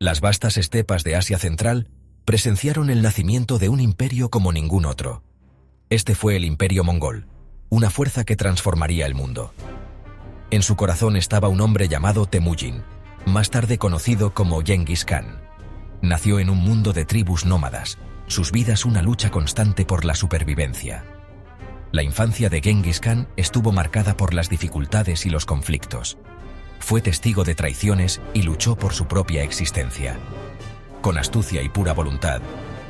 Las vastas estepas de Asia Central presenciaron el nacimiento de un imperio como ningún otro. Este fue el Imperio Mongol, una fuerza que transformaría el mundo. En su corazón estaba un hombre llamado Temujin, más tarde conocido como Genghis Khan. Nació en un mundo de tribus nómadas, sus vidas una lucha constante por la supervivencia. La infancia de Genghis Khan estuvo marcada por las dificultades y los conflictos. Fue testigo de traiciones y luchó por su propia existencia. Con astucia y pura voluntad,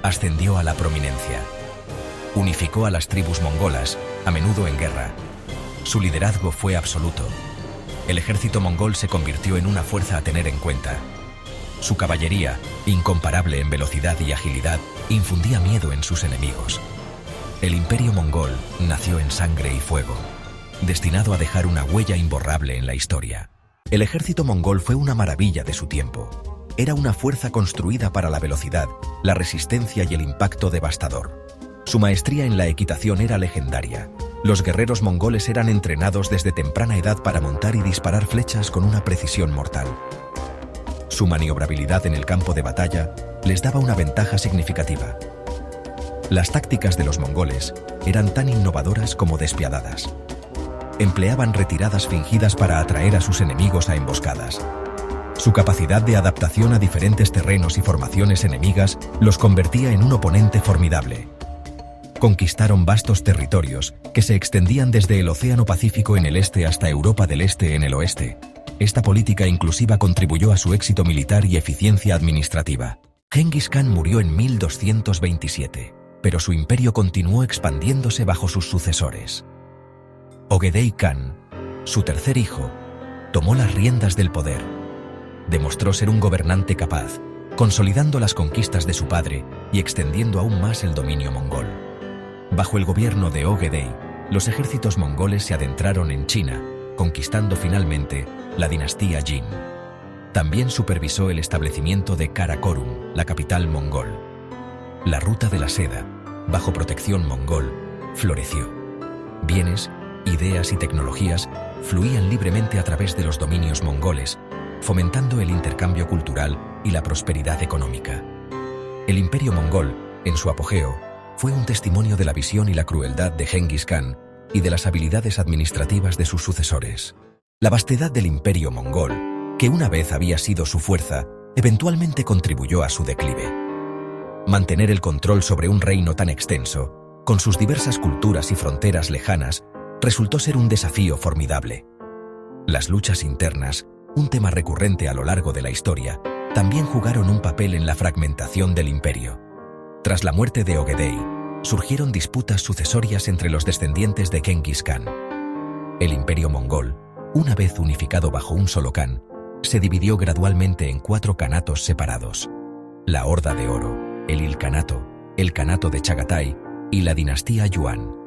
ascendió a la prominencia. Unificó a las tribus mongolas, a menudo en guerra. Su liderazgo fue absoluto. El ejército mongol se convirtió en una fuerza a tener en cuenta. Su caballería, incomparable en velocidad y agilidad, infundía miedo en sus enemigos. El imperio mongol nació en sangre y fuego, destinado a dejar una huella imborrable en la historia. El ejército mongol fue una maravilla de su tiempo. Era una fuerza construida para la velocidad, la resistencia y el impacto devastador. Su maestría en la equitación era legendaria. Los guerreros mongoles eran entrenados desde temprana edad para montar y disparar flechas con una precisión mortal. Su maniobrabilidad en el campo de batalla les daba una ventaja significativa. Las tácticas de los mongoles eran tan innovadoras como despiadadas. Empleaban retiradas fingidas para atraer a sus enemigos a emboscadas. Su capacidad de adaptación a diferentes terrenos y formaciones enemigas los convertía en un oponente formidable. Conquistaron vastos territorios que se extendían desde el Océano Pacífico en el este hasta Europa del Este en el oeste. Esta política inclusiva contribuyó a su éxito militar y eficiencia administrativa. Genghis Khan murió en 1227, pero su imperio continuó expandiéndose bajo sus sucesores. Ögedei Khan, su tercer hijo, tomó las riendas del poder. Demostró ser un gobernante capaz, consolidando las conquistas de su padre y extendiendo aún más el dominio mongol. Bajo el gobierno de Ögedei, los ejércitos mongoles se adentraron en China, conquistando finalmente la dinastía Jin. También supervisó el establecimiento de Karakorum, la capital mongol. La ruta de la seda, bajo protección mongol, floreció. Bienes, ideas y tecnologías fluían libremente a través de los dominios mongoles, fomentando el intercambio cultural y la prosperidad económica. El imperio mongol, en su apogeo, fue un testimonio de la visión y la crueldad de Genghis Khan y de las habilidades administrativas de sus sucesores. La vastedad del imperio mongol, que una vez había sido su fuerza, eventualmente contribuyó a su declive. Mantener el control sobre un reino tan extenso, con sus diversas culturas y fronteras lejanas, resultó ser un desafío formidable. Las luchas internas, un tema recurrente a lo largo de la historia, también jugaron un papel en la fragmentación del imperio. Tras la muerte de Ögedei, surgieron disputas sucesorias entre los descendientes de Genghis Khan. El imperio mongol, una vez unificado bajo un solo Khan, se dividió gradualmente en 4 kanatos separados: la Horda de Oro, el Ilkhanato, el Kanato de Chagatai y la dinastía Yuan.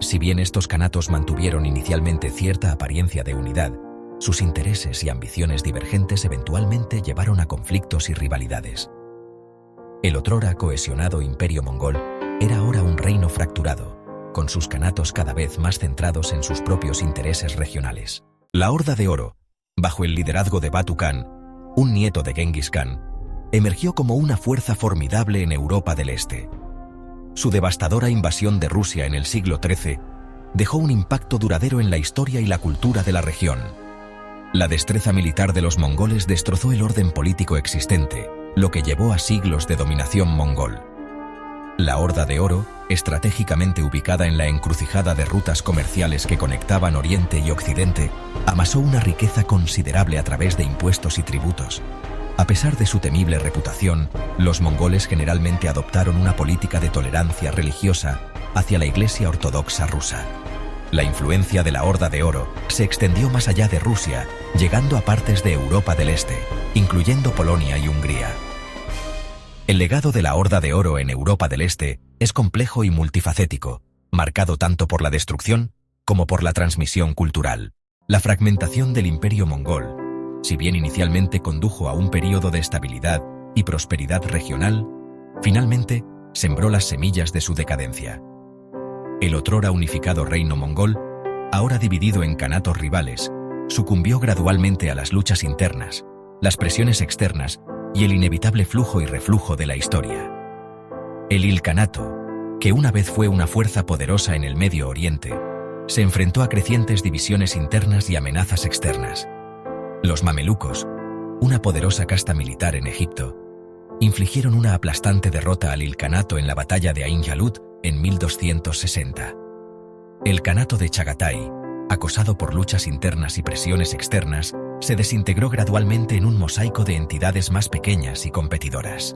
Si bien estos kanatos mantuvieron inicialmente cierta apariencia de unidad, sus intereses y ambiciones divergentes eventualmente llevaron a conflictos y rivalidades. El otrora cohesionado imperio mongol era ahora un reino fracturado, con sus kanatos cada vez más centrados en sus propios intereses regionales. La Horda de Oro, bajo el liderazgo de Batu Khan, un nieto de Genghis Khan, emergió como una fuerza formidable en Europa del Este. Su devastadora invasión de Rusia en el siglo XIII dejó un impacto duradero en la historia y la cultura de la región. La destreza militar de los mongoles destrozó el orden político existente, lo que llevó a siglos de dominación mongol. La Horda de Oro, estratégicamente ubicada en la encrucijada de rutas comerciales que conectaban Oriente y Occidente, amasó una riqueza considerable a través de impuestos y tributos. A pesar de su temible reputación, los mongoles generalmente adoptaron una política de tolerancia religiosa hacia la Iglesia Ortodoxa rusa. La influencia de la Horda de Oro se extendió más allá de Rusia, llegando a partes de Europa del Este, incluyendo Polonia y Hungría. El legado de la Horda de Oro en Europa del Este es complejo y multifacético, marcado tanto por la destrucción como por la transmisión cultural. La fragmentación del imperio mongol, si bien inicialmente condujo a un período de estabilidad y prosperidad regional, finalmente sembró las semillas de su decadencia. El otrora unificado reino mongol, ahora dividido en kanatos rivales, sucumbió gradualmente a las luchas internas, las presiones externas y el inevitable flujo y reflujo de la historia. El Ilkhanato, que una vez fue una fuerza poderosa en el Medio Oriente, se enfrentó a crecientes divisiones internas y amenazas externas. Los mamelucos, una poderosa casta militar en Egipto, infligieron una aplastante derrota al Ilkhanato en la batalla de Ain Jalut en 1260. El Kanato de Chagatai, acosado por luchas internas y presiones externas, se desintegró gradualmente en un mosaico de entidades más pequeñas y competidoras.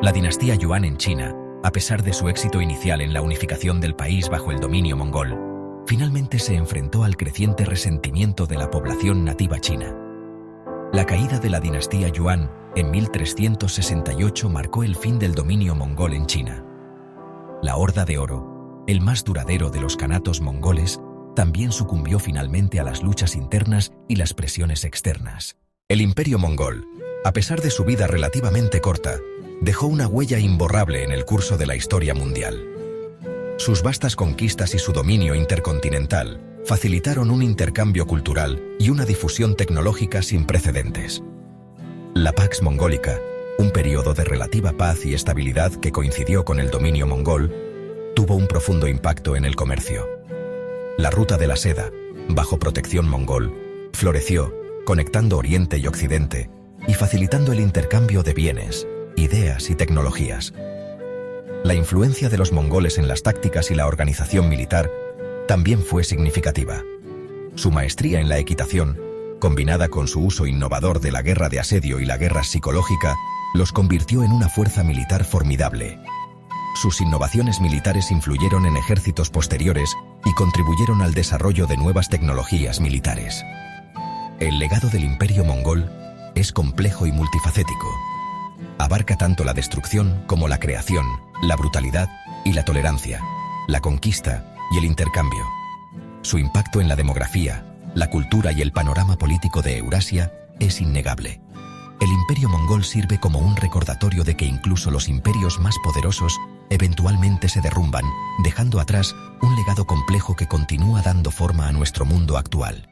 La dinastía Yuan en China, a pesar de su éxito inicial en la unificación del país bajo el dominio mongol, finalmente se enfrentó al creciente resentimiento de la población nativa china. La caída de la dinastía Yuan en 1368 marcó el fin del dominio mongol en China. La Horda de Oro, el más duradero de los kanatos mongoles, también sucumbió finalmente a las luchas internas y las presiones externas. El imperio mongol, a pesar de su vida relativamente corta, dejó una huella imborrable en el curso de la historia mundial. Sus vastas conquistas y su dominio intercontinental facilitaron un intercambio cultural y una difusión tecnológica sin precedentes. La Pax Mongólica, un periodo de relativa paz y estabilidad que coincidió con el dominio mongol, tuvo un profundo impacto en el comercio. La Ruta de la Seda, bajo protección mongol, floreció, conectando Oriente y Occidente y facilitando el intercambio de bienes, ideas y tecnologías. La influencia de los mongoles en las tácticas y la organización militar también fue significativa. Su maestría en la equitación, combinada con su uso innovador de la guerra de asedio y la guerra psicológica, los convirtió en una fuerza militar formidable. Sus innovaciones militares influyeron en ejércitos posteriores y contribuyeron al desarrollo de nuevas tecnologías militares. El legado del Imperio Mongol es complejo y multifacético. Abarca tanto la destrucción como la creación, la brutalidad y la tolerancia, la conquista y el intercambio. Su impacto en la demografía, la cultura y el panorama político de Eurasia es innegable. El Imperio Mongol sirve como un recordatorio de que incluso los imperios más poderosos eventualmente se derrumban, dejando atrás un legado complejo que continúa dando forma a nuestro mundo actual.